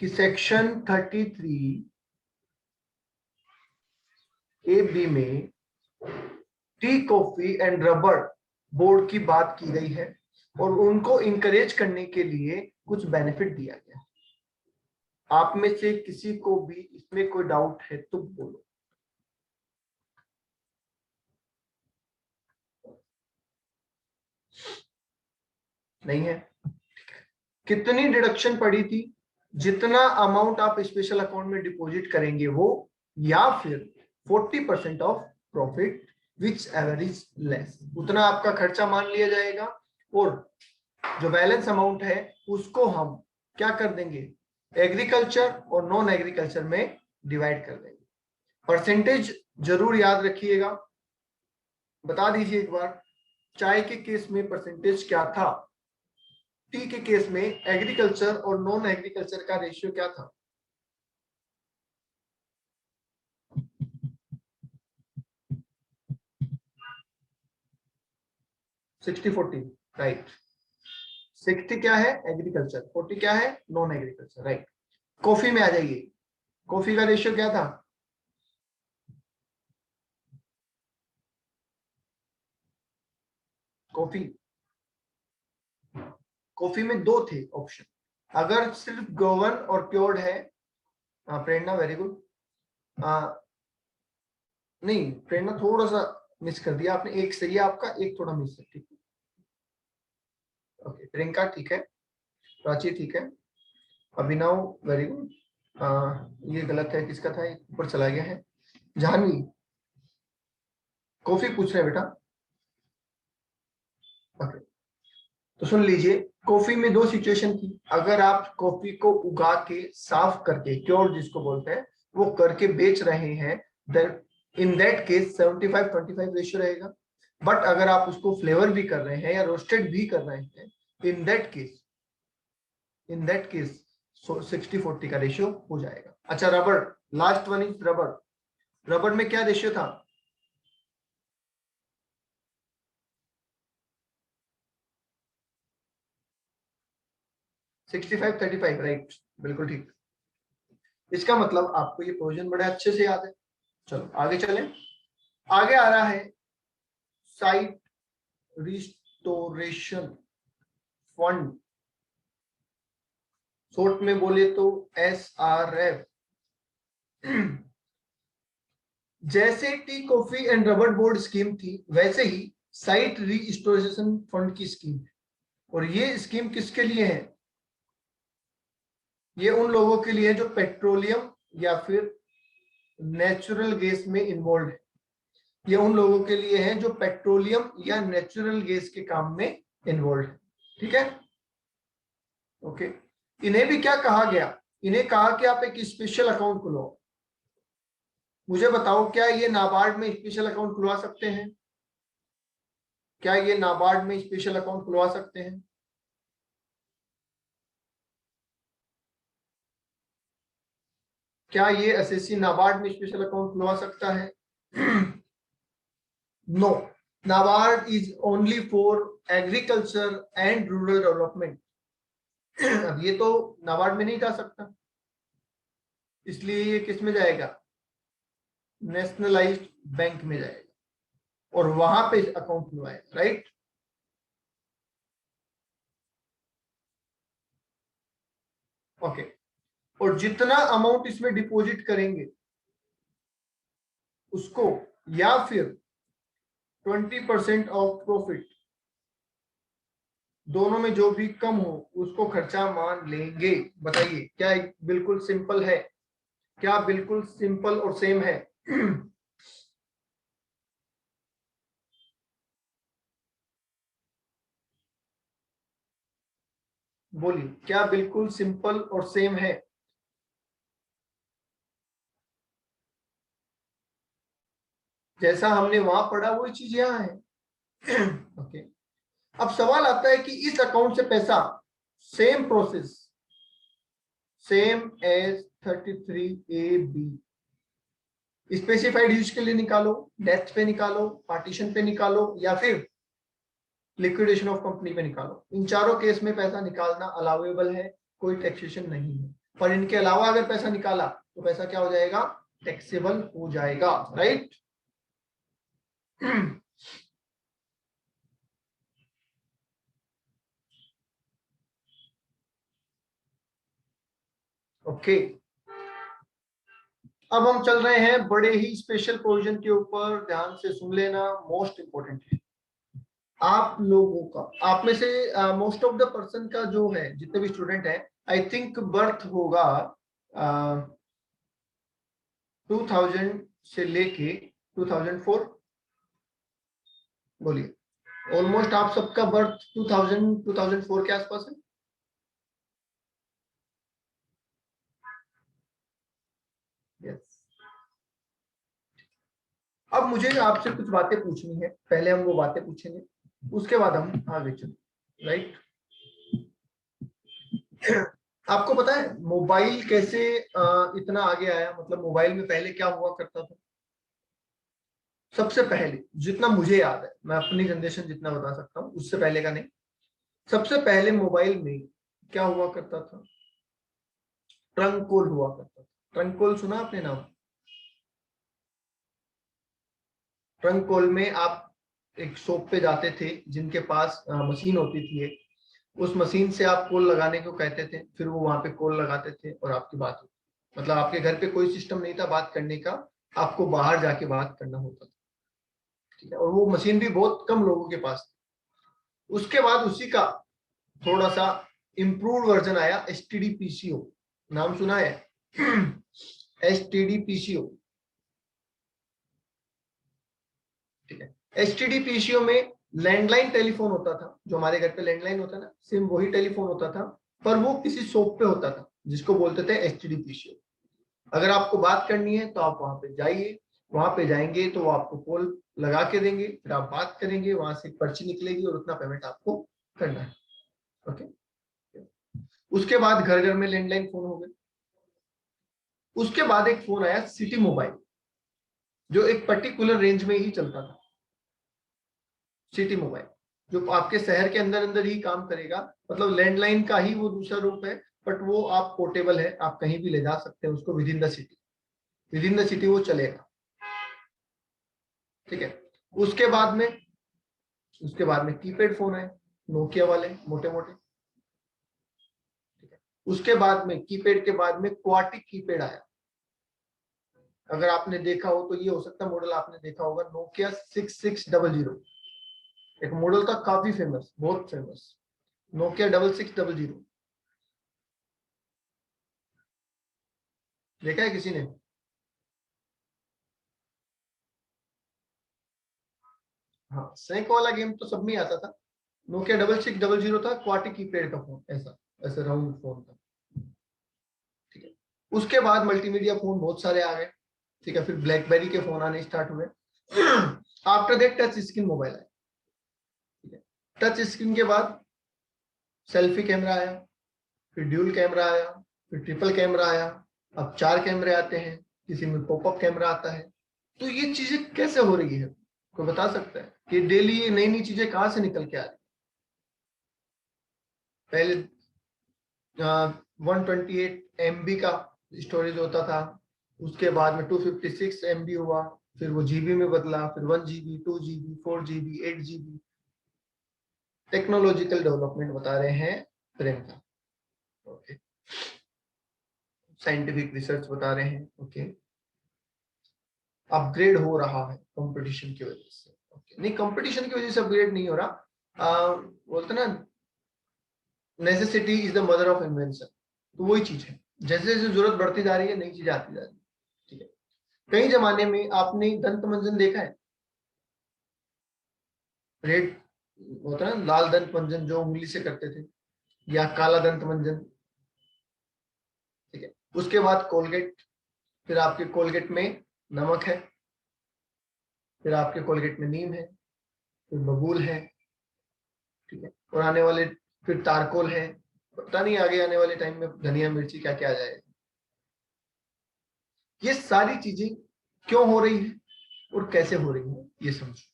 कि section 33A(b) में T, coffee and rubber board की बात की गई है और उनको इंकरेज करने के लिए कुछ बेनिफिट दिया गया। आप में से किसी को भी इसमें कोई डाउट है तो बोलो। नहीं है? कितनी डिडक्शन पड़ी थी? जितना अमाउंट आप स्पेशल अकाउंट में डिपॉजिट करेंगे वो, या फिर 40% of profit which ever is less, उतना आपका खर्चा मान लिया जाएगा और जो बैलेंस अमाउंट है उसको हम क्या कर देंगे, एग्रीकल्चर और नॉन एग्रीकल्चर में डिवाइड कर देंगे। परसेंटेज जरूर याद रखिएगा। बता दीजिए एक बार, चाय के केस में परसेंटेज क्या था, टी के केस में एग्रीकल्चर और नॉन एग्रीकल्चर का रेशियो क्या था? 60-40, राइट। 60 क्या है एग्रीकल्चर, 40 क्या है नॉन एग्रीकल्चर, राइट। कॉफी में आ जाइए, कॉफी का रेशियो क्या था? कॉफी में दो थे ऑप्शन, अगर सिर्फ गोवन और प्योर्ड है, प्रेरणा वेरी गुड, नहीं प्रेरणा थोड़ा सा मिस कर दिया आपने, एक सही है आपका, एक थोड़ा मिस है, ठीक है। ओके, प्रियंका ठीक है, प्राची ठीक है, अभिनव वेरी गुड, ये गलत है, किसका था, ऊपर चला गया है, जानवी। कॉफी पूछ रहे हैं बेटा। ओके, तो सुन लीजिए, कॉफी में दो सिचुएशन थी। अगर आप कॉफी को उगा के साफ करके, क्योर जिसको बोलते हैं, वो करके बेच रहे हैं, then in that case 75-25 ratio रहेगा। बट अगर आप उसको फ्लेवर भी कर रहे हैं या रोस्टेड भी कर रहे हैं, इन दैट केस 60-40 का रेशियो हो जाएगा। अच्छा, rubber, last one is rubber. Rubber में क्या रेशियो था? सिक्सटी फाइव 35, राइट, बिल्कुल ठीक। इसका मतलब आपको ये प्रोविजन बड़े अच्छे से याद है। चलो आगे चलें। आगे आ रहा है साइट रिस्टोरेशन फंड, शॉर्ट में बोले तो SRF। जैसे T, coffee and rubber board scheme थी, वैसे ही साइट रिस्टोरेशन फंड की स्कीम है। और ये स्कीम किसके लिए है? ये उन लोगों के लिए जो पेट्रोलियम या फिर नेचुरल गैस में इन्वॉल्व है। ये उन लोगों के लिए है जो पेट्रोलियम या नेचुरल गैस के काम में इन्वॉल्व है, ठीक है। ओके, इन्हें भी क्या कहा गया? इन्हें कहा कि आप एक स्पेशल अकाउंट खुलो। मुझे बताओ, क्या ये नाबार्ड में स्पेशल अकाउंट खुलवा सकते हैं? क्या ये नाबार्ड में स्पेशल अकाउंट खुलवा सकते हैं? क्या ये एसएससी नाबार्ड में स्पेशल अकाउंट खुलवा सकता है? No, NABARD is only for agriculture and rural development. अब ये तो नाबार्ड में नहीं जा सकता, इसलिए ये किस में जाएगा? नेशनलाइज्ड बैंक में जाएगा और वहां पे अकाउंट खुलवाएगा, राइट। ओके, और जितना अमाउंट इसमें डिपॉजिट करेंगे उसको, या फिर 20% ऑफ प्रॉफिट, दोनों में जो भी कम हो उसको खर्चा मान लेंगे। बताइए, क्या बिल्कुल सिंपल है? क्या बिल्कुल सिंपल और सेम है? बोलिए, क्या बिल्कुल सिंपल और सेम है? जैसा हमने वहां पढ़ा वही चीज यहाँ है। ओके, अब सवाल आता है कि इस अकाउंट से पैसा, same process, same as 33A(b), specified use के लिए निकालो, डेथ पे निकालो, पार्टीशन पे निकालो, या फिर लिक्विडेशन ऑफ कंपनी पे निकालो। इन चारों केस में पैसा निकालना अलाउेबल है, कोई टैक्सेशन नहीं है। पर इनके अलावा अगर पैसा निकाला तो पैसा क्या हो जाएगा, टैक्सेबल हो जाएगा, राइट। ओके, अब हम चल रहे हैं बड़े ही स्पेशल प्रोविजन के ऊपर, ध्यान से सुन लेना, मोस्ट इंपोर्टेंट है। आप लोगों का, आप में से मोस्ट ऑफ द पर्सन का जो है, जितने भी स्टूडेंट हैं, आई थिंक बर्थ होगा 2000 से लेके 2004, बोलिए। ऑलमोस्ट आप सबका बर्थ 2004 के आसपास है। यस। अब मुझे आपसे कुछ बातें पूछनी है, पहले हम वो बातें पूछेंगे, उसके बाद हम आगे चलेंगे, राइट। आपको पता है मोबाइल कैसे इतना आगे आया, मतलब मोबाइल में पहले क्या हुआ करता था। सबसे पहले जितना मुझे याद है, मैं अपनी जनरेशन जितना बता सकता हूँ, उससे पहले का नहीं। सबसे पहले मोबाइल में क्या हुआ करता था, ट्रंक कॉल हुआ करता था। ट्रंक कॉल सुना आपने नाम? ट्रंक कॉल में आप एक शॉप पे जाते थे जिनके पास मशीन होती थी एक, उस मशीन से आप कॉल लगाने को कहते थे, फिर वो वहां पे कॉल लगाते थे और आपकी बात होती। मतलब आपके घर पे कोई सिस्टम नहीं था बात करने का, आपको बाहर जाके बात करना होता था, ठीक है। और वो मशीन भी बहुत कम लोगों के पास थी। उसके बाद उसी का थोड़ा सा इम्प्रूव वर्जन आया, एसटीडी पीसीओ। नाम सुना है? एसटीडी पीसीओ, ठीक है। एसटीडी पीसीओ में लैंडलाइन टेलीफोन होता था, जो हमारे घर पे लैंडलाइन होता है ना, सेम वही टेलीफोन होता था, पर वो किसी शॉप पे होता था जिसको बोलते थे एसटीडी पीसीओ। अगर आपको बात करनी है तो आप वहां पे जाइए, वहां पे जाएंगे तो वो आपको कॉल लगा के देंगे, फिर आप बात करेंगे, वहां से एक पर्ची निकलेगी और उतना पेमेंट आपको करना है, ओके। उसके बाद घर घर में लैंडलाइन फोन हो गए। उसके बाद एक फोन आया सिटी मोबाइल, जो एक पर्टिकुलर रेंज में ही चलता था। सिटी मोबाइल जो आपके शहर के अंदर अंदर ही काम करेगा, मतलब लैंडलाइन का ही वो दूसरा रूप है, बट वो आप पोर्टेबल है, आप कहीं भी ले जा सकते हैं उसको, with in the city, with in the city वो चलेगा, ठीक है। उसके बाद में कीपैड फोन है, नोकिया वाले मोटे मोटे, ठीक है। उसके बाद में कीपैड के बाद में क्वार्टिक कीपैड आया। अगर आपने देखा हो तो ये हो सकता है मॉडल आपने देखा होगा, नोकिया 6600, एक मॉडल था काफी फेमस, बहुत फेमस, नोकिया 6600। देखा है किसी ने? हाँ, स्नेक वाला गेम तो सब में आता था। नोकिया 6600 था, क्वार्टी कीपैड का फोन, ऐसा ऐसा राउंड फोन था, ठीक है। उसके बाद मल्टीमीडिया फोन बहुत सारे आ गए, ठीक है। फिर ब्लैकबेरी के फोन आने स्टार्ट हुए। After that touch screen mobile आया, ठीक है। टच स्क्रीन के बाद सेल्फी कैमरा आया, फिर ड्यूल कैमरा आया, फिर ट्रिपल कैमरा आया, अब 4 कैमरे आते हैं, किसी में पॉपअप कैमरा आता है। तो ये चीजें कैसे हो रही है, कोई बता सकता है कि डेली ये नई नई चीजें कहां से निकल के आ रही? पहले 128 MB का स्टोरेज होता था, उसके बाद में 256 MB हुआ, फिर वो जीबी में बदला, फिर 1 GB, 2 GB, 4 GB, 8 GB। Technological development बता रहे हैं प्रियंका, ओके। साइंटिफिक रिसर्च बता रहे हैं, ओके। अपग्रेड हो रहा है कंपटीशन की वजह से, ओके। नहीं, कंपटीशन की वजह से अपग्रेड नहीं हो रहा, बोलते ना, necessity is the mother of invention. तो वही चीज है, जैसे जैसे जरूरत बढ़ती जा रही है नई चीजें आती जा रही है, ठीक है। कई जमाने में आपने दंत मंजन देखा है, रेड होता है ना, लाल दंत मंजन जो उंगली से करते थे, या काला दंत मंजन, ठीक है। उसके बाद कोलगेट, फिर आपके कोलगेट में नमक है, फिर आपके कोलगेट में नीम है, फिर बबूल है, ठीक है। और आने वाले फिर तारकोल है, पता नहीं आगे आने वाले टाइम में धनिया मिर्ची क्या क्या आ जाएगा। ये सारी चीजें क्यों हो रही है और कैसे हो रही है, ये समझो।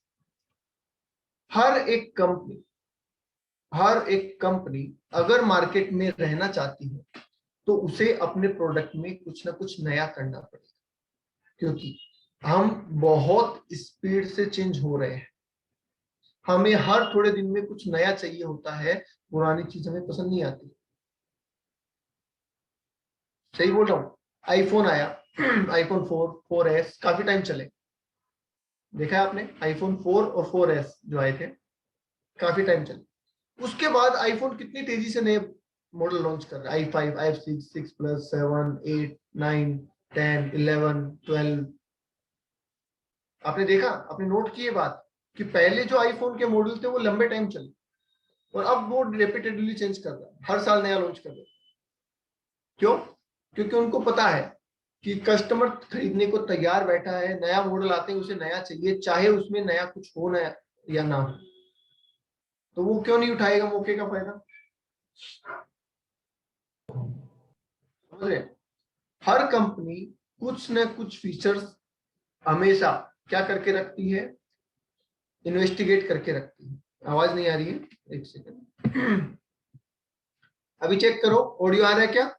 हर एक कंपनी, हर एक कंपनी अगर मार्केट में रहना चाहती है तो उसे अपने प्रोडक्ट में कुछ ना कुछ नया करना पड़ेगा, क्योंकि हम बहुत स्पीड से चेंज हो रहे हैं। हमें हर थोड़े दिन में कुछ नया चाहिए होता है, पुरानी चीज हमें पसंद नहीं आती। सही बोल रहा हूँ? आईफोन आया, आईफोन 4, 4S काफी टाइम चले, देखा है आपने? आईफोन 4 और 4S जो आए थे काफी टाइम चले। उसके बाद आईफोन कितनी तेजी से नए मॉडल लॉन्च कर रहा है, i5, i6, 6 प्लस, 7, 8, 9, 10, 11, 12। आपने देखा, आपने नोट की ये बात कि पहले जो आईफोन के मॉडल थे वो लंबे टाइम चले, और अब वो रिपीटेडली चेंज कर रहा है, हर साल नया लॉन्च कर रहा है। क्यों? क्योंकि उनको पता है कि कस्टमर खरीदने को तैयार बैठा है, नया मॉडल आते हैं उसे नया चाहिए, चाहे उसमें नया कुछ हो नया या ना हो, तो वो क्यों नहीं उठाएगा मौके का फायदा? समझ रहे? हर कंपनी कुछ न कुछ फीचर्स हमेशा क्या करके रखती है, इन्वेस्टिगेट करके रखती है। आवाज नहीं आ रही है, एक सेकंड। अभी चेक करो, ऑडियो आ रहा है क्या?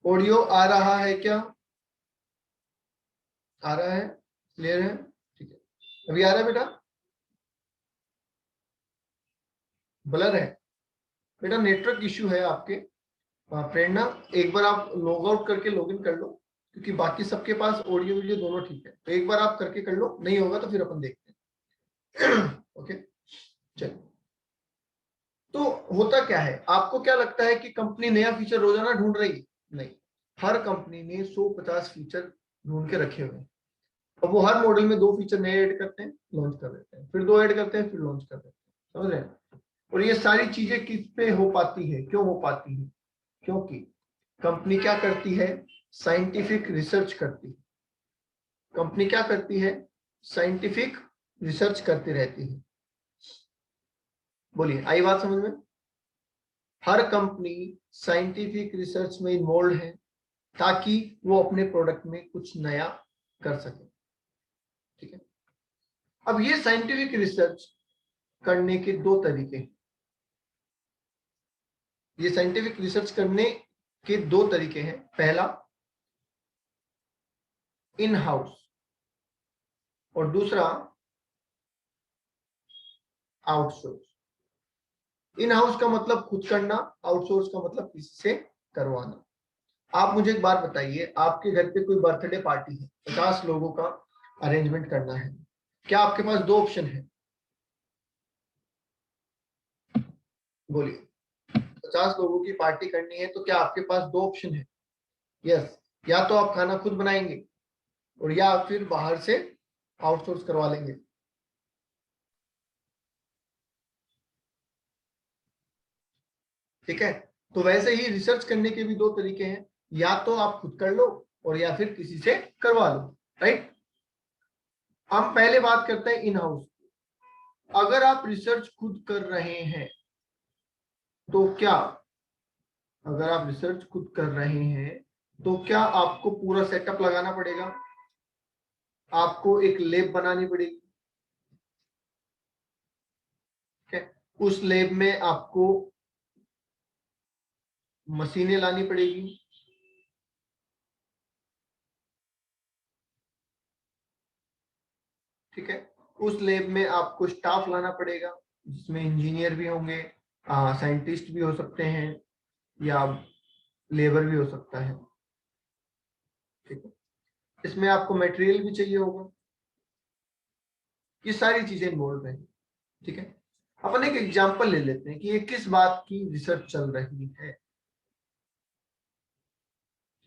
ऑडियो आ रहा है क्या? आ रहा है? क्लियर है? ठीक है, अभी आ रहा है बेटा? ब्लर है बेटा, नेटवर्क इश्यू है आपके। प्रेरणा, एक बार आप लॉग आउट करके लॉग इन कर लो, क्योंकि बाकी सबके पास ऑडियो वीडियो दोनों ठीक है, तो एक बार आप करके कर लो, नहीं होगा तो फिर अपन देखते हैं। ओके, चलिए। तो होता क्या है, आपको क्या लगता है कि कंपनी नया फीचर रोजाना ढूंढ रही है? नहीं, हर कंपनी ने 150 फीचर ढूंढ के रखे हुए हैं। अब वो हर मॉडल में 2 फीचर नए ऐड करते हैं, लॉन्च कर देते हैं, फिर 2 ऐड करते हैं, फिर लॉन्च कर देते हैं। समझ रहे हैं? और ये सारी चीजें किस पे हो पाती है, क्यों हो पाती है? क्योंकि कंपनी क्या करती है, साइंटिफिक रिसर्च करती है। कंपनी क्या करती है, साइंटिफिक रिसर्च करती रहती है। बोलिए, आई बात समझ में? हर कंपनी साइंटिफिक रिसर्च में इन्वॉल्व है, ताकि वो अपने प्रोडक्ट में कुछ नया कर सके। ठीक है, अब ये साइंटिफिक रिसर्च करने के 2 तरीके हैं। ये साइंटिफिक रिसर्च करने के 2 तरीके हैं। पहला, इन हाउस, और दूसरा आउटसोर्स। इन हाउस का मतलब खुद करना, आउटसोर्स का मतलब किसी से करवाना। आप मुझे एक बात बताइए, आपके घर पे कोई बर्थडे पार्टी है, 50 लोगों का अरेंजमेंट करना है, क्या आपके पास 2 ऑप्शन है? बोलिए, 50 लोगों की पार्टी करनी है तो क्या आपके पास 2 ऑप्शन है? यस, या तो आप खाना खुद बनाएंगे, और या फिर बाहर से आउटसोर्स करवा लेंगे। ठीक है, तो वैसे ही रिसर्च करने के भी 2 तरीके हैं, या तो आप खुद कर लो, और या फिर किसी से करवा लो। राइट, हम पहले बात करते हैं इन हाउस। अगर आप रिसर्च खुद कर रहे हैं तो क्या, अगर आप रिसर्च खुद कर रहे हैं तो क्या आपको पूरा सेटअप लगाना पड़ेगा? आपको एक लैब बनानी पड़ेगी। ठीक है, उस लैब में आपको मशीनें लानी पड़ेगी। ठीक है, उस लैब में आपको स्टाफ लाना पड़ेगा, जिसमें इंजीनियर भी होंगे, साइंटिस्ट भी हो सकते हैं, या लेबर भी हो सकता है। ठीक है, इसमें आपको मटेरियल भी चाहिए होगा। ये सारी चीजें इन्वॉल्व है। ठीक है, अपन एक एग्जांपल ले लेते हैं कि ये किस बात की रिसर्च चल रही है।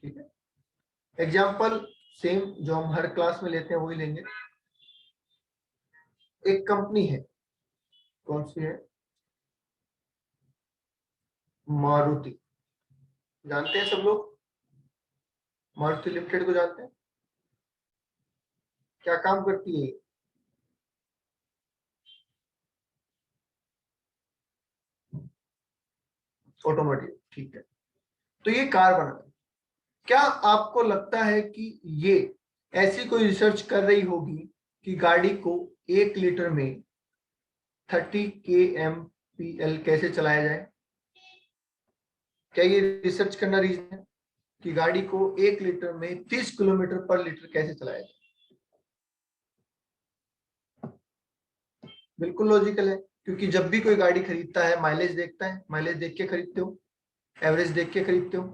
ठीक है, एग्जांपल सेम जो हम हर क्लास में लेते हैं वही लेंगे। एक कंपनी है, कौन सी है? मारुति। जानते हैं सब लोग? मारुति लिमिटेड को जानते हैं? क्या काम करती है? ऑटोमोटिव। ठीक है, तो ये कार बना रही है। क्या आपको लगता है कि ये ऐसी कोई रिसर्च कर रही होगी कि गाड़ी को 1 लीटर में 30 kmpl कैसे चलाया जाए? क्या ये रिसर्च करना रीजन है कि गाड़ी को 1 लीटर में 30 किलोमीटर पर लीटर कैसे चलाया जाए? बिल्कुल लॉजिकल है, क्योंकि जब भी कोई गाड़ी खरीदता है माइलेज देखता है, माइलेज देख के खरीदते हो, एवरेज देख के खरीदते हो।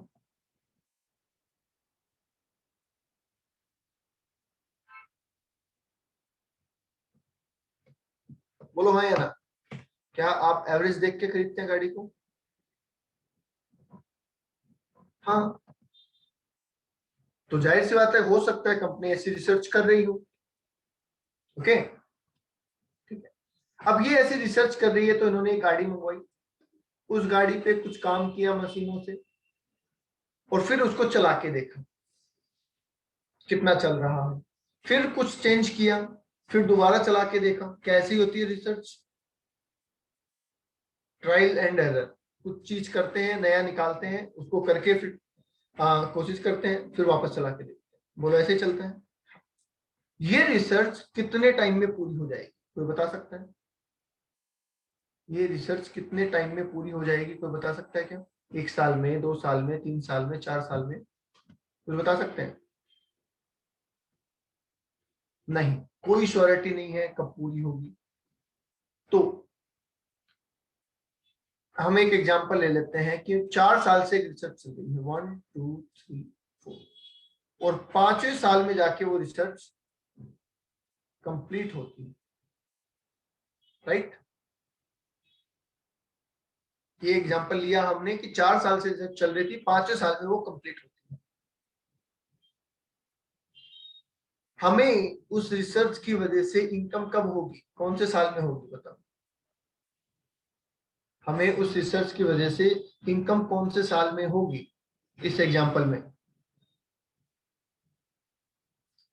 बोलो हाँ या ना, क्या आप एवरेज देख के खरीदते हैं गाड़ी को? हाँ, तो जाहिर सी बात है, हो सकता है कंपनी ऐसी रिसर्च कर रही हो। ओके, ठीक है। अब ये ऐसी रिसर्च कर रही है तो इन्होंने एक गाड़ी मंगवाई, उस गाड़ी पे कुछ काम किया मशीनों से, और फिर उसको चला के देखा कितना चल रहा है, फिर कुछ चेंज किया, फिर दोबारा चला के देखा। कैसी होती है रिसर्च? Trial and error. कुछ चीज करते हैं, नया निकालते हैं, उसको करके फिर कोशिश करते हैं, फिर वापस चला के देखते हैं। बोलो ऐसे ही चलता है। ये रिसर्च कितने टाइम में पूरी हो जाएगी, कोई बता सकता है? ये रिसर्च कितने टाइम में पूरी हो जाएगी, कोई बता सकता है क्या? 1 साल में, 2 साल में, 3 साल में, 4 साल में? कुछ बता सकते हैं? नहीं, कोई श्योरिटी नहीं है कब पूरी होगी। तो हम एक एग्जांपल ले लेते हैं कि 4 साल से एक रिसर्च चल रही है, 1 2 3 4, और 5वें साल में जाके वो रिसर्च कंप्लीट होती है, राइट? ये एग्जांपल लिया हमने कि 4 साल से रिसर्च चल रही थी, 5वें साल में वो कंप्लीट होती है। हमें उस रिसर्च की वजह से इनकम कब होगी, कौन से साल में होगी, बताओ? हमें उस रिसर्च की वजह से इनकम कौन से साल में होगी इस एग्जांपल में?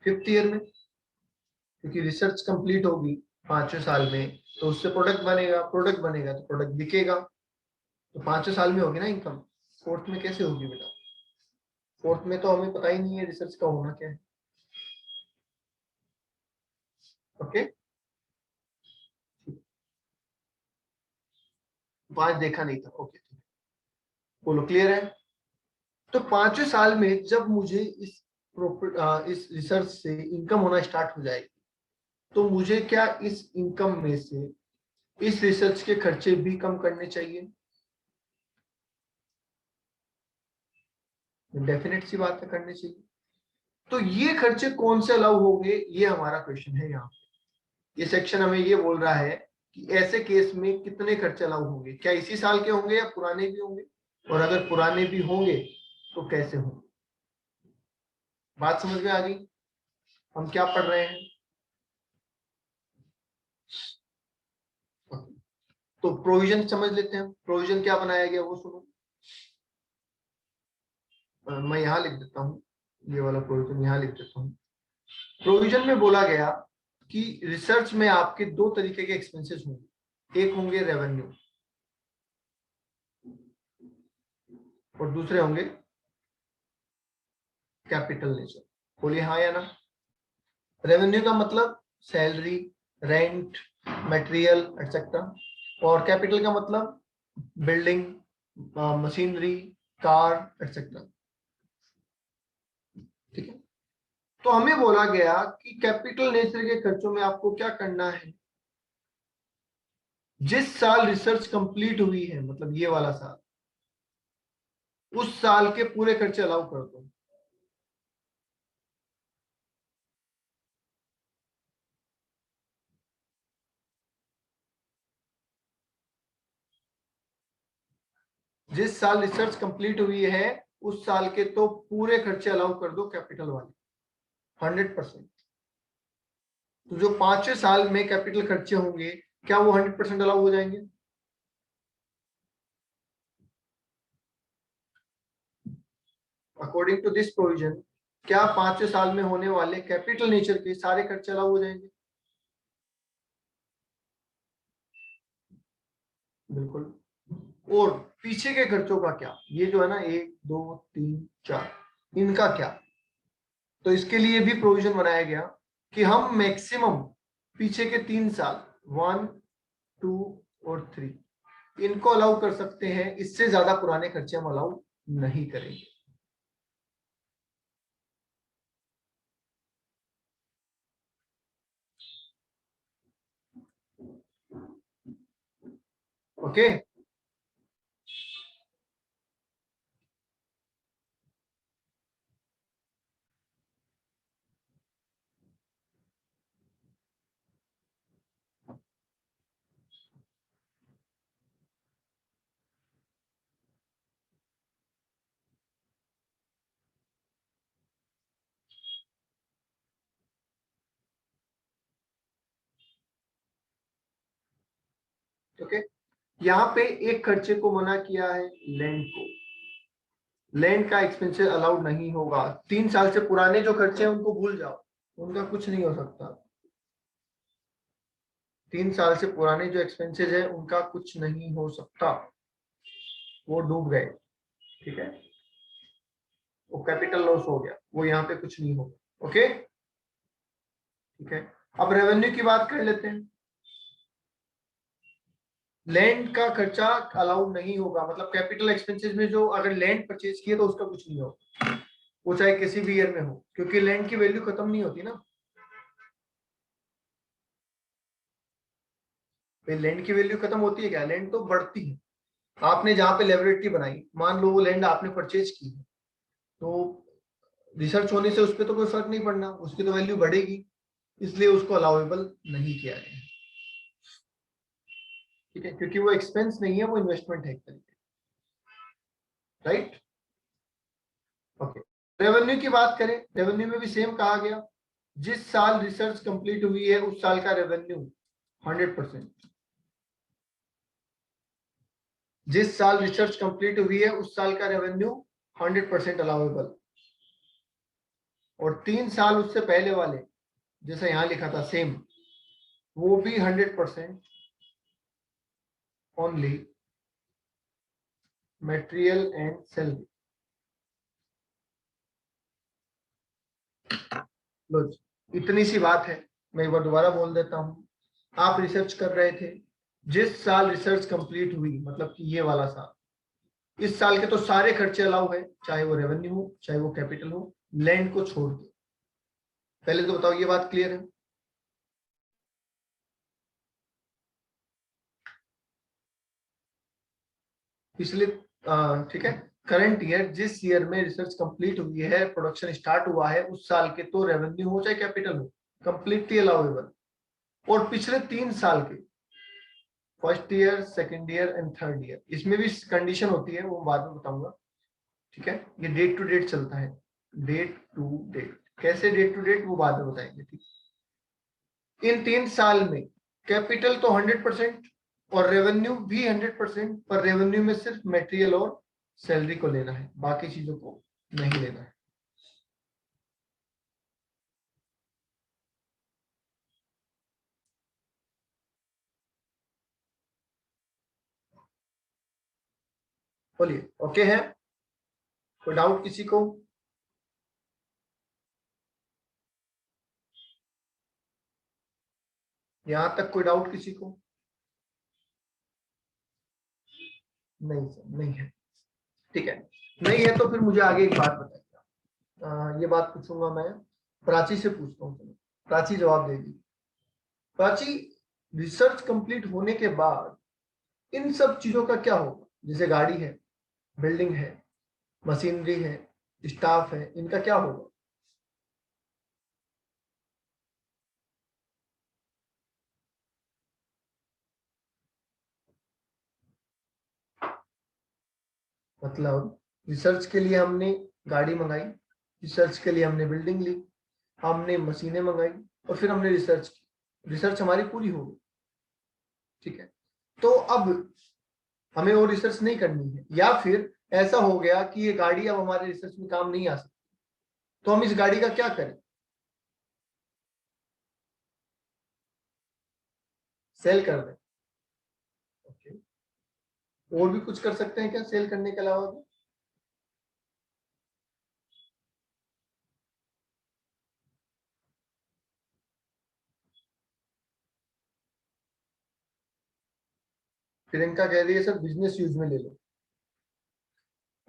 5th ईयर में, क्योंकि रिसर्च कंप्लीट होगी 5वें साल में, तो उससे प्रोडक्ट बनेगा, प्रोडक्ट बनेगा तो प्रोडक्ट बिकेगा, तो 5वें साल में होगी ना इनकम। 4th में कैसे होगी बेटा? 4th में तो हमें पता ही नहीं है रिसर्च का होना क्या है। ओके, 5 देखा नहीं था, ओके, बोलो क्लियर है? तो 5वें साल में जब मुझे इस रिसर्च से इनकम होना स्टार्ट हो जाएगी, तो मुझे क्या इस इनकम में से इस रिसर्च के खर्चे भी कम करने चाहिए? डेफिनेट सी बात है, करने चाहिए। तो ये खर्चे कौन से अलाउ होंगे, ये हमारा क्वेश्चन है यहाँ पे। ये सेक्शन हमें ये बोल रहा है कि ऐसे केस में कितने खर्चे अलाउ होंगे, क्या इसी साल के होंगे या पुराने भी होंगे, और अगर पुराने भी होंगे तो कैसे होंगे? बात समझ में आ गई? हम क्या पढ़ रहे हैं? तो प्रोविजन समझ लेते हैं, प्रोविजन क्या बनाया गया वो सुनो। मैं यहाँ लिख देता हूँ, ये वाला प्रोविजन यहाँ लिख देता हूँ। प्रोविजन में बोला गया कि रिसर्च में आपके 2 तरीके के एक्सपेंसेस होंगे, एक होंगे रेवेन्यू और दूसरे होंगे कैपिटल नेचर। बोलिए हाँ या ना। रेवेन्यू का मतलब सैलरी, रेंट, मटेरियल एक्सेट्रा, और कैपिटल का मतलब बिल्डिंग, मशीनरी, कार एक्सेट्रा। ठीक है, तो हमें बोला गया कि कैपिटल नेचर के खर्चों में आपको क्या करना है? जिस साल रिसर्च कंप्लीट हुई है, मतलब ये वाला साल, उस साल के पूरे खर्चे अलाउ कर दो। जिस साल रिसर्च कंप्लीट हुई है उस साल के तो पूरे खर्चे अलाउ कर दो कैपिटल वाले, 100%। तो जो 5वें साल में कैपिटल खर्चे होंगे, क्या वो 100% अलाउ हो जाएंगे? अकॉर्डिंग टू दिस प्रोविजन, क्या 5वें साल में होने वाले कैपिटल नेचर के सारे खर्चे अलाउ हो जाएंगे? बिल्कुल। और पीछे के खर्चों का क्या, ये जो है ना 1 2 3 4, इनका क्या? तो इसके लिए भी प्रोविजन बनाया गया कि हम मैक्सिमम पीछे के 3 साल, 1 2 और 3, इनको अलाउ कर सकते हैं, इससे ज्यादा पुराने खर्चे हम अलाउ नहीं करेंगे। Okay, okay. यहाँ पे एक खर्चे को मना किया है, लैंड को। लैंड का एक्सपेंसेस अलाउड नहीं होगा। 3 साल से पुराने जो खर्चे हैं उनको भूल जाओ, उनका कुछ नहीं हो सकता। 3 साल से पुराने जो एक्सपेंसेस है उनका कुछ नहीं हो सकता, वो डूब गए। ठीक है, वो कैपिटल लॉस हो गया, वो यहाँ पे कुछ नहीं होगा। ओके, ठीक है। अब रेवेन्यू की बात कर लेते हैं। लैंड का खर्चा अलाउड नहीं होगा, मतलब कैपिटल एक्सपेंसेस में जो अगर लैंड परचेज किए तो उसका कुछ नहीं होगा, वो चाहे किसी भी ईयर में हो, क्योंकि लैंड की वैल्यू खत्म नहीं होती ना। लैंड की वैल्यू खत्म होती है क्या? लैंड तो बढ़ती है। आपने जहां पे लेबोरेटरी बनाई, मान लो वो लैंड आपने परचेज की है, तो रिसर्च होने से उस पर तो कोई फर्क नहीं पड़ना, उसकी तो वैल्यू बढ़ेगी, इसलिए उसको अलाउेबल नहीं किया गया। ठीक है, क्योंकि वो एक्सपेंस नहीं है, वो इन्वेस्टमेंट है एक तरीके, राइट। ओके, रेवेन्यू की बात करें, रेवेन्यू में भी सेम कहा गया, जिस साल रिसर्च कंप्लीट हुई है उस साल का रेवेन्यू 100%। जिस साल रिसर्च कंप्लीट हुई है उस साल का रेवेन्यू 100% अलाउेबल। और 3 साल उससे पहले वाले, जैसा यहां लिखा था सेम, वो भी 100% ओनली मटेरियल एंड सैलरी। लो जी, इतनी सी बात है। मैं एक बार दोबारा बोल देता हूँ। आप रिसर्च कर रहे थे, जिस साल रिसर्च कंप्लीट हुई, मतलब कि ये वाला साल, इस साल के तो सारे खर्चे अलाउ है, चाहे वो रेवेन्यू हो चाहे वो कैपिटल हो, लैंड को छोड़ के। पहले तो बताओ ये बात क्लियर है? पिछले ठीक है, करंट ईयर, जिस ईयर में रिसर्च कंप्लीट हुई है, प्रोडक्शन स्टार्ट हुआ है, उस साल के तो रेवेन्यू हो चाहे कैपिटल हो, कंप्लीटली अलाउेबल। और पिछले 3 साल के, first year, second year and third year, इसमें भी कंडीशन होती है, वो बाद में बताऊंगा। ठीक है, ये डेट टू डेट चलता है, डेट टू डेट। कैसे डेट टू डेट, वो बाद में बताएंगे। ठीक, इन 3 साल में कैपिटल तो 100% और रेवेन्यू भी 100%, पर रेवेन्यू में सिर्फ मटेरियल और सैलरी को लेना है, बाकी चीजों को नहीं लेना है। बोलिए, ओके है? कोई डाउट किसी को? यहां तक कोई डाउट किसी को? नहीं सर, नहीं है। ठीक है, नहीं है तो फिर मुझे आगे एक बात बताइए। ये बात पूछूंगा मैं, प्राची से पूछता हूँ, चलो प्राची जवाब देगी। प्राची, रिसर्च कंप्लीट होने के बाद इन सब चीजों का क्या होगा? जैसे गाड़ी है, बिल्डिंग है, मशीनरी है, स्टाफ है, इनका क्या होगा? मतलब रिसर्च के लिए हमने गाड़ी मंगाई, रिसर्च के लिए हमने बिल्डिंग ली, हमने मशीनें मंगाई, और फिर हमने रिसर्च की, रिसर्च हमारी पूरी हो गई। ठीक है, तो अब हमें और रिसर्च नहीं करनी है, या फिर ऐसा हो गया कि ये गाड़ी अब हमारे रिसर्च में काम नहीं आ सकती, तो हम इस गाड़ी का क्या करें? सेल कर दें। ओके, और भी कुछ कर सकते हैं क्या सेल करने के अलावा भी? प्रियंका कह रही है सर बिजनेस यूज में ले लो।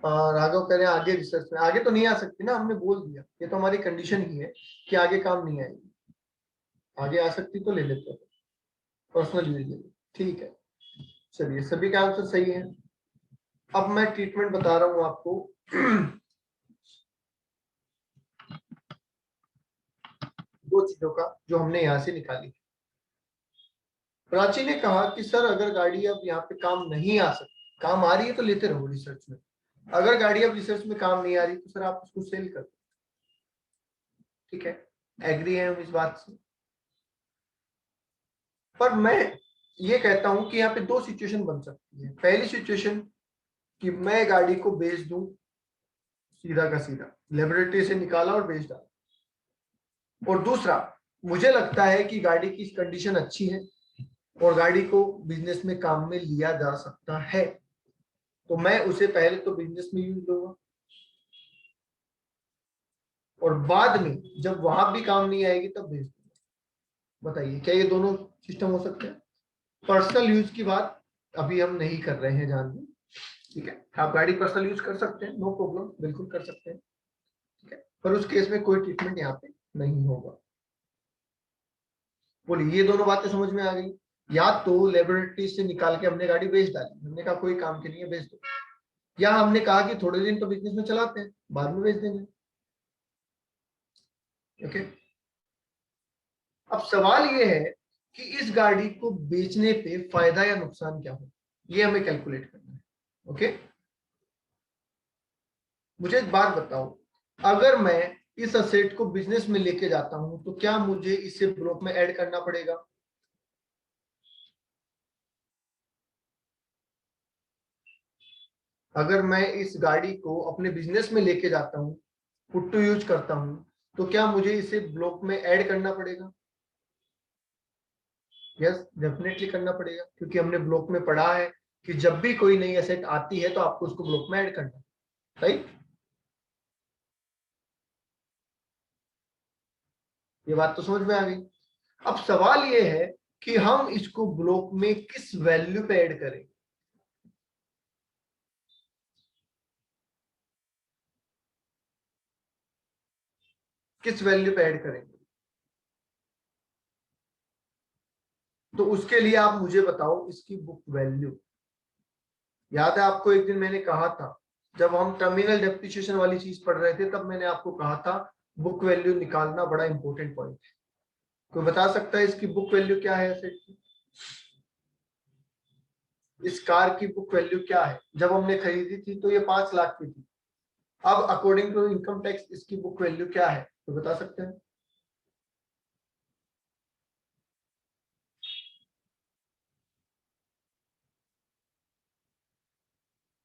राघव कह रहे हैं आगे रिसर्च में। आगे तो नहीं आ सकती ना, हमने बोल दिया, ये तो हमारी कंडीशन ही है कि आगे काम नहीं आएगी। आगे आ सकती तो ले लेते हैं, पर्सनल यूज ले लो। ठीक है, चलिए सभी का आंसर सही है। अब मैं ट्रीटमेंट बता रहा हूं आपको। दो चीजों का जो हमने यहां से निकाली। प्राची ने कहा कि सर अगर गाड़ी अब यहाँ पे काम नहीं आ सकती, काम आ रही है तो लेते रहो रिसर्च में, अगर गाड़ी अब रिसर्च में काम नहीं आ रही तो सर आप उसको सेल कर दो। ठीक है, एग्री है हम इस बात से। पर मैं ये कहता हूं कि यहाँ पे दो सिचुएशन बन सकती है। पहली सिचुएशन कि मैं गाड़ी को बेच दूं, सीधा का सीधा लेबोरेटरी से निकाला और बेच डाला। और दूसरा, मुझे लगता है कि गाड़ी की कंडीशन अच्छी है और गाड़ी को बिजनेस में काम में लिया जा सकता है, तो मैं उसे पहले तो बिजनेस में यूज लूंगा और बाद में जब वहां भी काम नहीं आएगी तब भेज दूंगा। बताइए क्या ये दोनों सिस्टम हो सकते हैं? पर्सनल यूज की बात अभी हम नहीं कर रहे हैं जान ली। ठीक है, आप गाड़ी पर्सनल यूज कर सकते हैं, नो प्रॉब्लम, बिल्कुल कर सकते हैं। ठीक है, पर उस केस में कोई ट्रीटमेंट यहाँ पे नहीं होगा। बोलिए, ये दोनों बातें समझ में आ गई? या तो लेबोरेटरी से निकाल के हमने गाड़ी बेच डाली, हमने कहा कोई काम की नहीं है बेच दो, या हमने कहा कि थोड़े दिन तो बिजनेस में चलाते हैं बाद में बेच देंगे। ओके, अब सवाल ये है कि इस गाड़ी को बेचने पे फायदा या नुकसान क्या हो, ये हमें कैलकुलेट करना है। ओके, मुझे एक बात बताओ, अगर मैं इस असेट को बिजनेस में लेके जाता हूं तो क्या मुझे इसे ब्लॉक में ऐड करना पड़ेगा? अगर मैं इस गाड़ी को अपने बिजनेस में लेके जाता हूं, पुट टू यूज करता हूं, तो क्या मुझे इसे ब्लॉक में ऐड करना पड़ेगा? यस, डेफिनेटली करना पड़ेगा, क्योंकि हमने ब्लॉक में पढ़ा है कि जब भी कोई नई एसेट आती है तो आपको उसको ब्लॉक में ऐड करना है, राइट? ये बात तो समझ में आ गई। अब सवाल ये है कि हम इसको ब्लॉक में किस वैल्यू पे ऐड करें? किस वैल्यू पे ऐड करेंगे? तो उसके लिए आप मुझे बताओ इसकी बुक वैल्यू। याद है आपको एक दिन मैंने कहा था, जब हम टर्मिनल डेप्रिसिएशन वाली चीज पढ़ रहे थे, तब मैंने आपको कहा था बुक वैल्यू निकालना बड़ा इंपॉर्टेंट पॉइंट है। कोई बता सकता है इसकी बुक वैल्यू क्या है एसेट की? इस कार की बुक वैल्यू क्या है? जब हमने खरीदी थी तो ये 5 लाख की थी। अब अकॉर्डिंग टू इनकम टैक्स इसकी बुक वैल्यू क्या है, तो बता सकते हैं?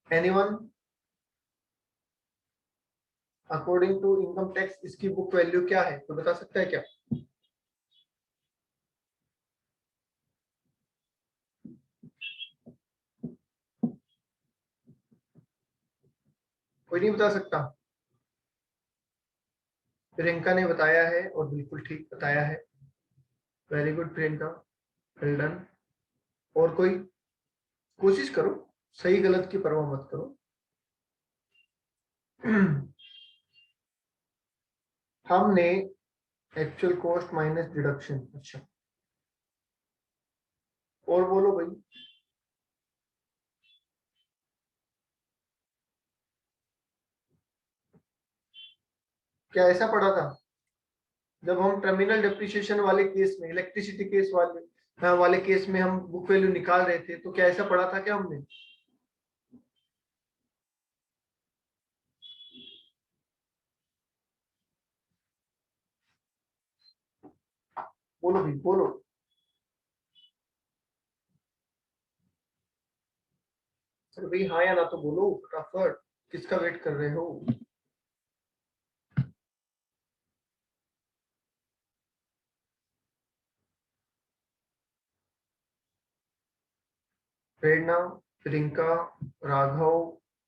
Anyone? According to income tax इसकी बुक वैल्यू क्या है, तो बता सकता है क्या? कोई नहीं बता सकता? प्रियंका ने बताया है और बिल्कुल ठीक बताया है। Very good Priyanka, well done. और कोई? कोशिश करो, सही गलत की परवाह मत करो। हमने एक्चुअल कॉस्ट माइनस डिडक्शन, अच्छा, और बोलो भाई। क्या ऐसा पढ़ा था? जब हम टर्मिनल डेप्रिसिएशन वाले केस में, इलेक्ट्रिसिटी केस वाले वाले केस में हम बुक वैल्यू निकाल रहे थे, तो क्या ऐसा पढ़ा था क्या हमने? बोलो भाई बोलो। सर भाई हाँ या ना तो बोलो फटाफट, किसका वेट कर रहे हो? प्रेरणा, प्रियंका, राघव,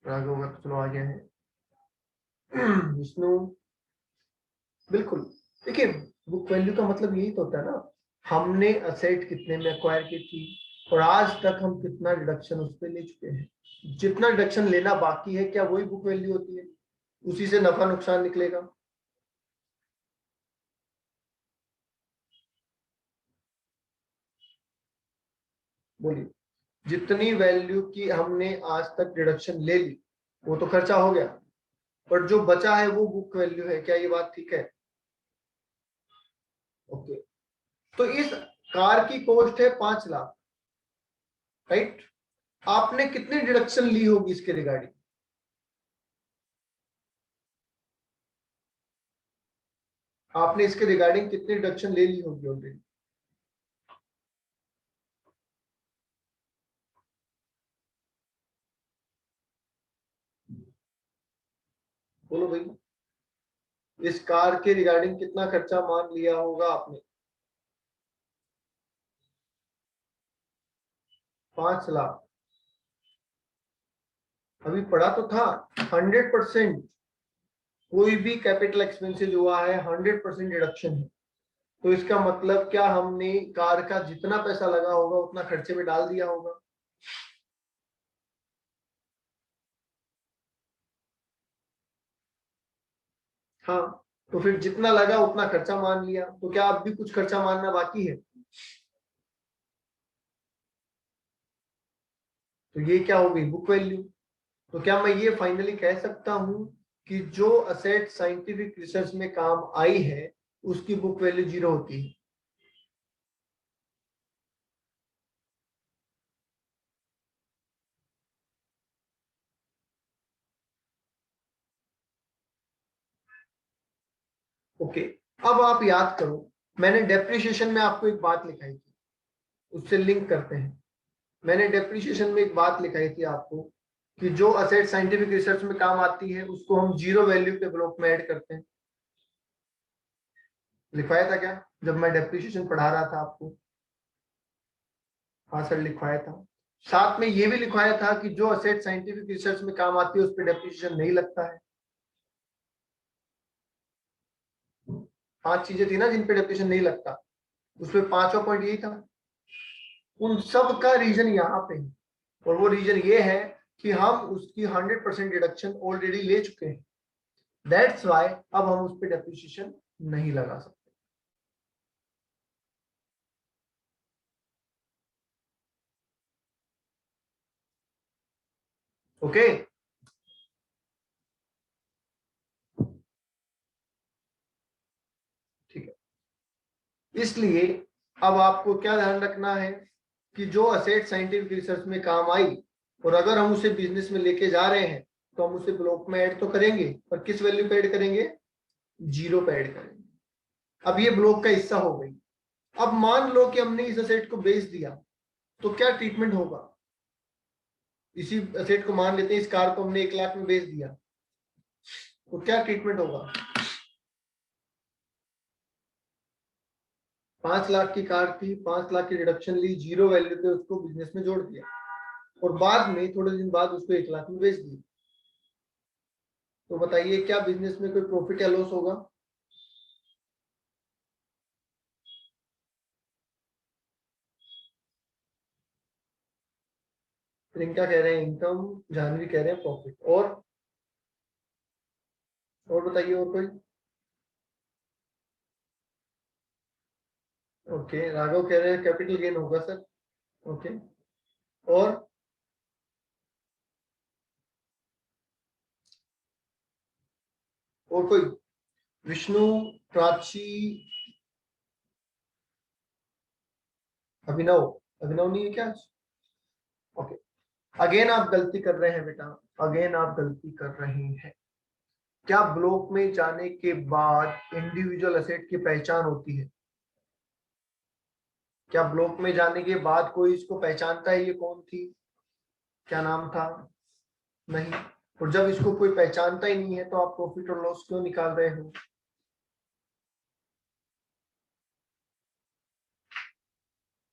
राघव का तो चलो आ गया है। विष्णु, बिल्कुल। देखिए, बुक वैल्यू का मतलब यही तो होता है ना, हमने असेट कितने में एक्वायर की थी, और आज तक हम कितना डिडक्शन उस पर ले चुके हैं, जितना डिडक्शन लेना बाकी है क्या वही बुक वैल्यू होती है, उसी से नफा नुकसान निकलेगा। बोलिए, जितनी वैल्यू की हमने आज तक डिडक्शन ले ली वो तो खर्चा हो गया, पर जो बचा है वो बुक वैल्यू है, क्या ये बात ठीक है? ओके, तो इस कार की कॉस्ट है 5 लाख, राइट? आपने कितनी डिडक्शन ली होगी इसके रिगार्डिंग? आपने इसके रिगार्डिंग कितनी डिडक्शन ले ली होगी ऑलरेडी? बोलो भाई, इस कार के रिगार्डिंग कितना खर्चा मान लिया होगा आपने? 5 लाख। अभी पढ़ा तो था 100%, कोई भी कैपिटल एक्सपेंसेस हुआ है 100% डिडक्शन है। तो इसका मतलब क्या हमने कार का जितना पैसा लगा होगा उतना खर्चे में डाल दिया होगा? हाँ, तो फिर जितना लगा उतना खर्चा मान लिया, तो क्या अब भी कुछ खर्चा मानना बाकी है? तो ये क्या हो गई? Book value. तो क्या मैं ये फाइनली कह सकता हूं कि जो असेट साइंटिफिक रिसर्च में काम आई है उसकी बुक वैल्यू 0 होती है? ओके, अब आप याद करो, मैंने डेप्रिसिएशन में आपको एक बात लिखाई थी, उससे लिंक करते हैं। मैंने डेप्रिसिएशन में एक बात लिखाई थी आपको कि जो असेट साइंटिफिक रिसर्च में काम आती है उसको हम 0 वैल्यू पे ब्लॉक में ऐड करते हैं। लिखवाया था क्या जब मैं डेप्रिसिएशन पढ़ा रहा था आपको? हाँ सर, लिखवाया था। साथ में ये भी लिखवाया था कि जो असेट साइंटिफिक रिसर्च में काम आती है उस पर डेप्रिसिएशन नहीं लगता है। 5 चीजें थी ना जिन पे डेप्रिसिएशन नहीं लगता, उसमें 5वां पॉइंट यही था। उन सब का रीजन यहाँ पे है, और वो रीजन ये है कि हम उसकी 100% डिडक्शन ऑलरेडी ले चुके हैं। दैट्स वाई अब हम उस पर डेप्रिसिएशन नहीं लगा सकते। ओके, ठीक है। इसलिए अब आपको क्या ध्यान रखना है कि जो असेट साइंटिफिक रिसर्च में काम आई और अगर हम उसे बिजनेस में लेके जा रहे हैं तो हम उसे ब्लॉक में ऐड तो करेंगे, पर किस वैल्यू पे ऐड करेंगे? 0 पे ऐड करेंगे। अब ये ब्लॉक का हिस्सा हो गई। अब मान लो कि हमने इस असेट को बेच दिया, तो क्या ट्रीटमेंट होगा? इसी असेट को मान लेते हैं, इस कार को हमने 1 लाख में बेच दिया, तो क्या ट्रीटमेंट होगा? 5 लाख की कार थी, 5 लाख की रिडक्शन ली, 0 वैल्यू पे उसको बिजनेस में जोड़ दिया और बाद में थोड़े दिन बाद उसको 1 लाख में बेच दिया। तो बताइए क्या बिजनेस में कोई प्रॉफिट या लॉस होगा? प्रियंका कह रहे हैं इनकम, जानवी कह रहे हैं प्रॉफिट, और बताइए और कोई? ओके, राघव कह रहे हैं कैपिटल गेन होगा सर। ओके, और कोई? विष्णु, प्राची, अभिनव? अभिनव नहीं है क्या? ओके, अगेन आप गलती कर रहे हैं बेटा, अगेन आप गलती कर रहे हैं। क्या ब्लॉक में जाने के बाद इंडिविजुअल असेट की पहचान होती है? क्या ब्लॉक में जाने के बाद कोई इसको पहचानता है ये कौन थी, क्या नाम था? नहीं। और जब इसको कोई पहचानता ही नहीं है तो आप प्रॉफिट और लॉस क्यों निकाल रहे हो?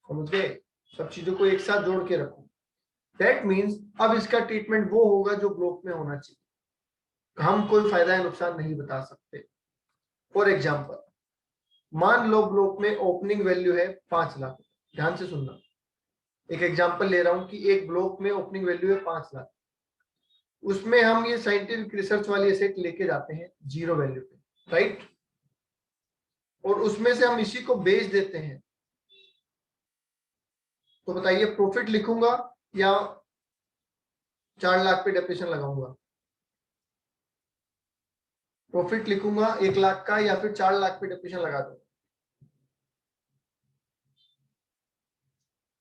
समझ गए? सब चीजों को एक साथ जोड़ के रखो। दैट मीन्स अब इसका ट्रीटमेंट वो होगा जो ब्लॉक में होना चाहिए। हम कोई फायदा या नुकसान नहीं बता सकते। फॉर एग्जाम्पल, मान लो ब्लॉक में ओपनिंग वैल्यू है 5 लाख, ध्यान से सुनना। एक एग्जांपल ले रहा हूं कि एक ब्लॉक में ओपनिंग वैल्यू है 5 लाख, उसमें हम ये साइंटिफिक रिसर्च वाली एसेट लेके जाते हैं 0 वैल्यू पे, राइट, और उसमें से हम इसी को बेच देते हैं, तो बताइए प्रॉफिट लिखूंगा या 4 लाख पे डेप्रिसिएशन लगाऊंगा? प्रॉफिट लिखूंगा 1 लाख का या फिर 4 लाख पे डेप्रिसिएशन लगा दूंगा?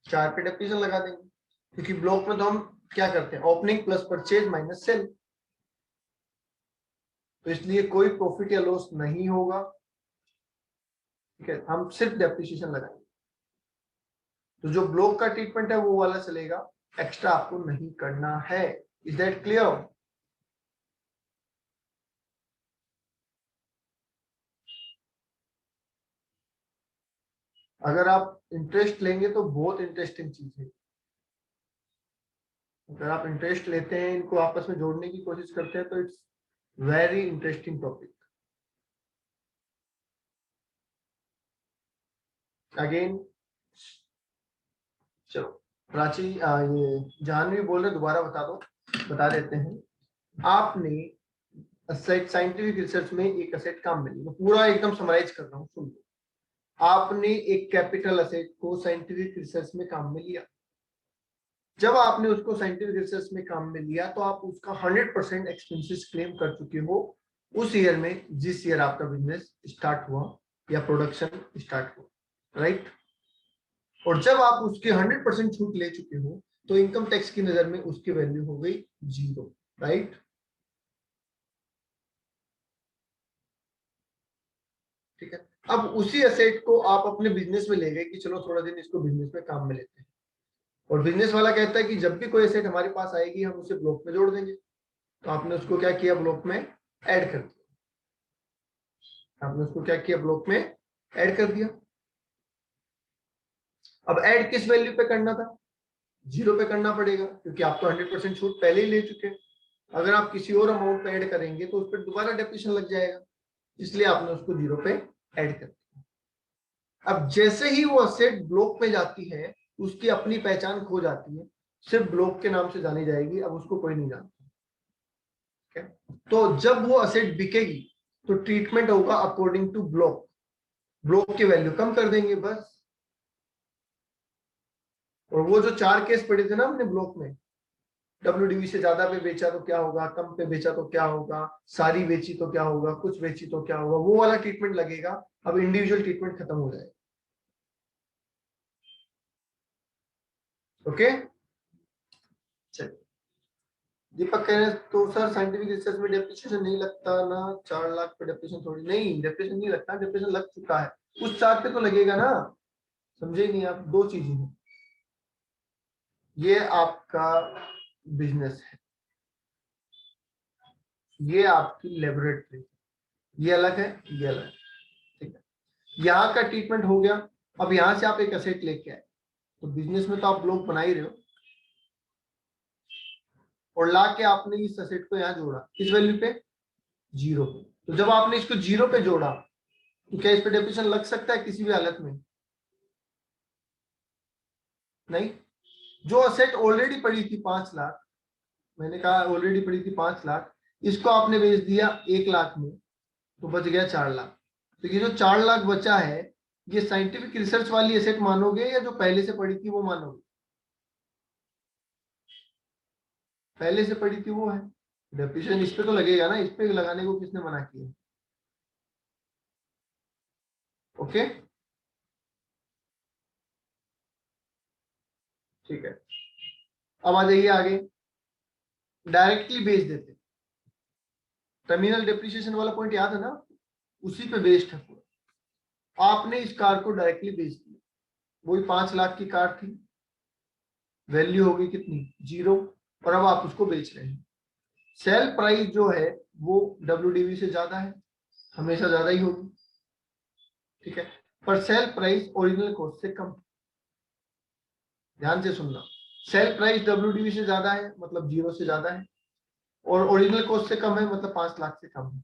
4 पे डेप्रिसिएशन लगा देंगे, क्योंकि ब्लॉक में तो हम क्या करते हैं, opening plus purchase minus cell, तो इसलिए कोई प्रॉफिट या लॉस नहीं होगा, ठीक है, हम सिर्फ डेप्रिसिएशन लगाएंगे। तो जो ब्लॉक का ट्रीटमेंट है वो वाला चलेगा, एक्स्ट्रा आपको नहीं करना है। Is that clear? अगर आप इंटरेस्ट लेंगे तो बहुत इंटरेस्टिंग चीज है, अगर आप इंटरेस्ट लेते हैं, इनको आपस में जोड़ने की कोशिश करते हैं, तो it's very interesting topic. Again चलो प्राची, ये जानवी बोल रहे, दोबारा बता दो, बता देते हैं। आपने असेट साइंटिफिक रिसर्च में एक असेट काम मिली, मैं पूरा एकदम समराइज कर रहा हूँ, सुन लो। आपने एक कैपिटल असेट को साइंटिफिक रिसर्च में काम में लिया, जब आपने उसको साइंटिफिक रिसर्च में काम में लिया तो आप उसका 100% एक्सपेंसेस क्लेम कर चुके हो उस ईयर में, जिस ईयर आपका बिजनेस स्टार्ट हुआ या प्रोडक्शन स्टार्ट हुआ, राइट। और जब आप उसके 100% छूट ले चुके हो तो इनकम टैक्स की नजर में उसकी वैल्यू हो गई 0, राइट। ठीक है, अब उसी असेट को आप अपने बिजनेस में ले गए कि चलो थोड़ा दिन इसको बिजनेस में काम में लेते हैं, और बिजनेस वाला कहता है कि जब भी कोई एसेट हमारे पास आएगी हम उसे ब्लॉक में जोड़ देंगे, तो आपने उसको क्या किया, ब्लॉक में ऐड कर दिया। आपने उसको क्या किया, ब्लॉक में ऐड कर दिया। अब ऐड किस वैल्यू पे करना था, 0 पे करना पड़ेगा, क्योंकि आप तो 100% छूट पहले ही ले चुके हैं। अगर आप किसी और अमाउंट पे ऐड करेंगे तो उस पर दोबारा डेप्रिसिएशन लग जाएगा, इसलिए आपने उसको 0 पे ऐड कर दिया। अब जैसे ही वो असेट ब्लॉक में जाती है, उसकी अपनी पहचान खो जाती है, सिर्फ ब्लॉक के नाम से जानी जाएगी, अब उसको कोई नहीं जानता। तो जब वो असेट बिकेगी तो ट्रीटमेंट होगा अकॉर्डिंग टू ब्लॉक, ब्लॉक की वैल्यू कम कर देंगे बस। और वो जो 4 केस पड़े थे ना हमने ब्लॉक में, WDV से ज्यादा पे बेचा तो क्या होगा, कम पे बेचा तो क्या होगा, सारी बेची तो क्या होगा, कुछ बेची तो क्या होगा, वो वाला ट्रीटमेंट लगेगा। अब इंडिविजुअल ट्रीटमेंट खत्म हो जाएगा। ओके, चलिए। दीपक कह रहे हैं तो सर साइंटिफिक रिसर्च में डेप्रिसिएशन नहीं लगता ना, 4 लाख पे डेप्रिसिएशन थोड़ी, नहीं डेप्रिसिएशन नहीं लगता, डेप्रिसिएशन लग चुका है, उस 4 पे तो लगेगा ना। समझे ही नहीं आप, दो चीजें हैं, ये आपका बिजनेस है, ये आपकी लेबोरेटरी, ये अलग है, ये अलग है, ठीक है। यहाँ का ट्रीटमेंट हो गया। अब यहाँ से आप एक असेट लेके आए, तो बिजनेस में तो आप लोग बना ही रहे हो, और ला के आपने इस असेट को यहाँ जोड़ा, किस वैल्यू पे, 0 पे। तो जब आपने इसको 0 पे जोड़ा तो क्या इस पे डेप्रिसिएशन लग सकता है किसी भी हालत में? नहीं। जो असेट ऑलरेडी पड़ी थी 5 लाख, मैंने कहा ऑलरेडी पड़ी थी 5 लाख, इसको आपने बेच दिया 1 लाख में, तो बच गया 4 लाख। तो ये जो 4 लाख बचा है, ये साइंटिफिक रिसर्च वाली एसेट मानोगे या जो पहले से पड़ी थी वो मानोगे? पहले से पड़ी थी वो है, डेप्रिसिएशन इस पे तो लगेगा ना, इस पे लगाने को किसने मना किया? ओके, ठीक है। अब आ जाइए आगे, डायरेक्टली बेच देते, टर्मिनल डेप्रिसिएशन वाला पॉइंट याद है ना, उसी पे बेस्ड है पूरा। आपने इस कार को डायरेक्टली बेच दिया, वही 5 लाख की कार थी, वैल्यू होगी कितनी, 0, और अब आप उसको बेच रहे हैं। सेल प्राइस जो है वो WDV से ज्यादा है, हमेशा ज्यादा ही होगी, ठीक है, पर सेल प्राइस ओरिजिनल कॉस्ट से कम। ध्यान से सुनना, सेल प्राइस WDV से ज्यादा है मतलब 0 से ज्यादा है, और ओरिजिनल कॉस्ट से कम है मतलब 5 लाख से कम है।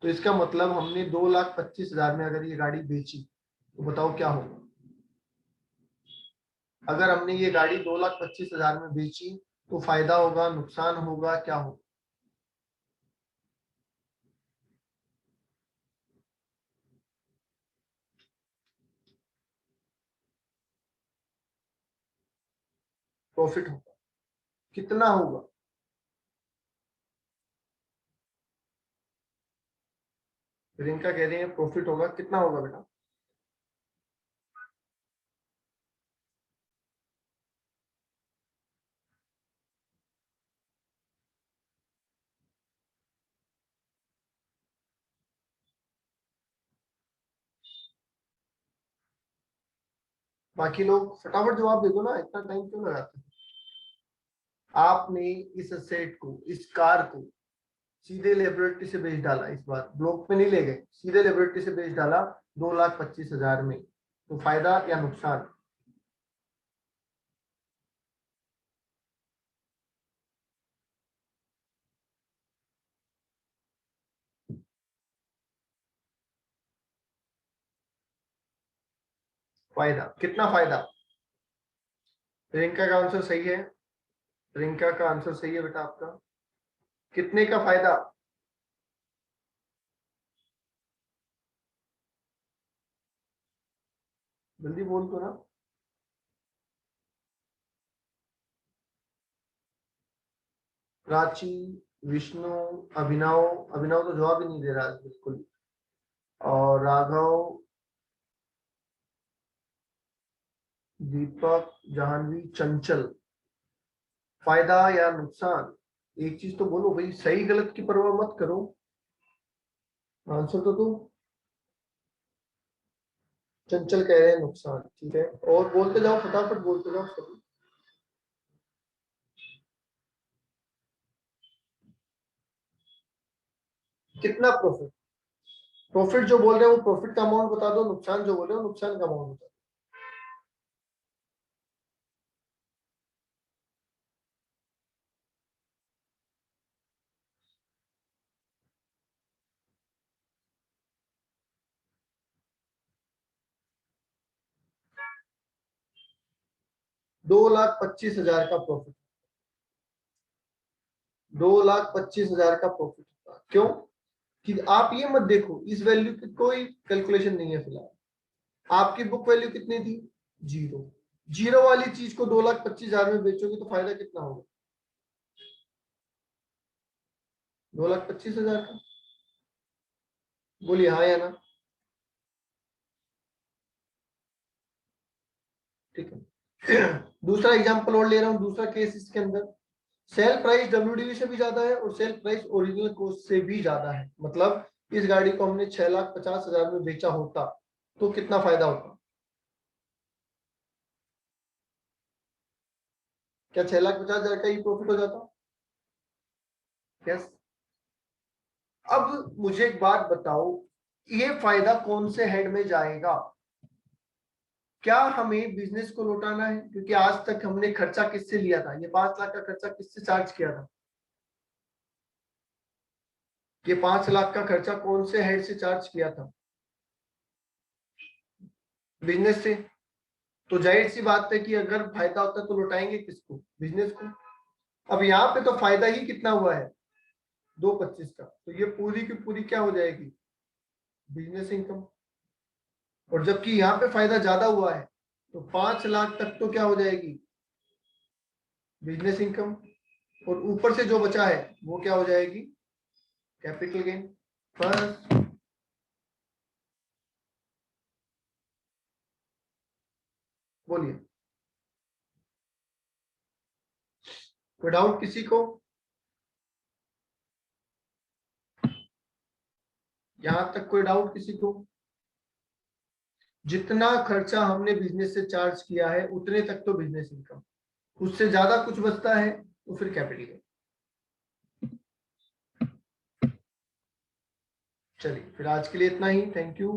तो इसका मतलब हमने 2,25,000 में अगर ये गाड़ी बेची, तो बताओ क्या होगा? अगर हमने ये गाड़ी 2,25,000 में बेची तो फायदा होगा, नुकसान होगा, क्या होगा? प्रॉफिट होगा। कितना होगा? प्रियंका कह रही है प्रॉफिट होगा, कितना होगा बेटा? बाकी लोग फटाफट जवाब दे दो ना, इतना टाइम क्यों लगाते हैं? आपने इस सेट को, इस कार को सीधे लेबोरेटरी से बेच डाला, इस बार ब्लॉक पे नहीं ले गए, सीधे लेबोरेटरी से बेच डाला 2,25,000 में, तो फायदा या नुकसान? फायदा। कितना फायदा? प्रियंका का आंसर सही है। प्रियंका का आंसर सही है बेटा आपका। कितने का फायदा? जल्दी बोल दो ना। प्राची, विष्णु, अभिनव, अभिनव तो जवाब ही नहीं दे रहा है बिल्कुल, और राघव, दीपक, जाह्नवी, चंचल। फायदा या नुकसान? एक चीज तो बोलो भाई, सही गलत की परवाह मत करो, आंसर तो दो। चंचल कह रहे हैं नुकसान, ठीक है, और बोलते जाओ, फटाफट बोलते जाओ सभी। कितना प्रॉफिट? प्रॉफिट जो बोल रहे हो वो प्रॉफिट का अमाउंट बता दो, नुकसान जो बोल रहे हो नुकसान का अमाउंट बता 2,25,000 का प्रॉफिट। 2,25,000 का प्रॉफिट होगा। क्यों? कि आप ये मत देखो, इस वैल्यू की कोई कैलकुलेशन नहीं है फिलहाल। आपकी बुक वैल्यू कितनी थी? जीरो। जीरो वाली चीज को 2,25,000 में बेचोगे तो फायदा कितना होगा? 2,25,000 का। बोलिए हाँ या ना। ठीक है। दूसरा एग्जांपल और ले रहा हूं, दूसरा केस इसके अंदर। सेल प्राइस डब्ल्यूडीवी से भी ज्यादा है और सेल प्राइस ओरिजिनल कॉस्ट से भी ज्यादा है, मतलब इस गाड़ी को हमने 6,50,000 में बेचा होता तो कितना फायदा होता? क्या 6,50,000 का ही प्रॉफिट हो जाता? यस। अब मुझे एक बात बताओ, ये फायदा कौन से हेड में जाएगा? क्या हमें बिजनेस को लौटाना है? क्योंकि आज तक हमने खर्चा किससे लिया था? ये 5 लाख का खर्चा किससे चार्ज किया था? ये 5 लाख का खर्चा कौन से हेड से चार्ज किया था? बिजनेस से। तो जाहिर सी बात है कि अगर फायदा होता है तो लौटाएंगे किसको? बिजनेस को। अब यहाँ पे तो फायदा ही कितना हुआ है? 2,25 का, तो ये पूरी की पूरी क्या हो जाएगी? Business income. और जबकि यहाँ पे फायदा ज्यादा हुआ है, तो 5 लाख तक तो क्या हो जाएगी? Business income. और ऊपर से जो बचा है वो क्या हो जाएगी? Capital gain. बस। बोलिए। कोई डाउट किसी को? यहां तक कोई डाउट किसी को? जितना खर्चा हमने बिजनेस से चार्ज किया है उतने तक तो बिजनेस इनकम, उससे ज्यादा कुछ बचता है तो फिर कैपिटल गेन। चलिए फिर आज के लिए इतना ही, थैंक यू।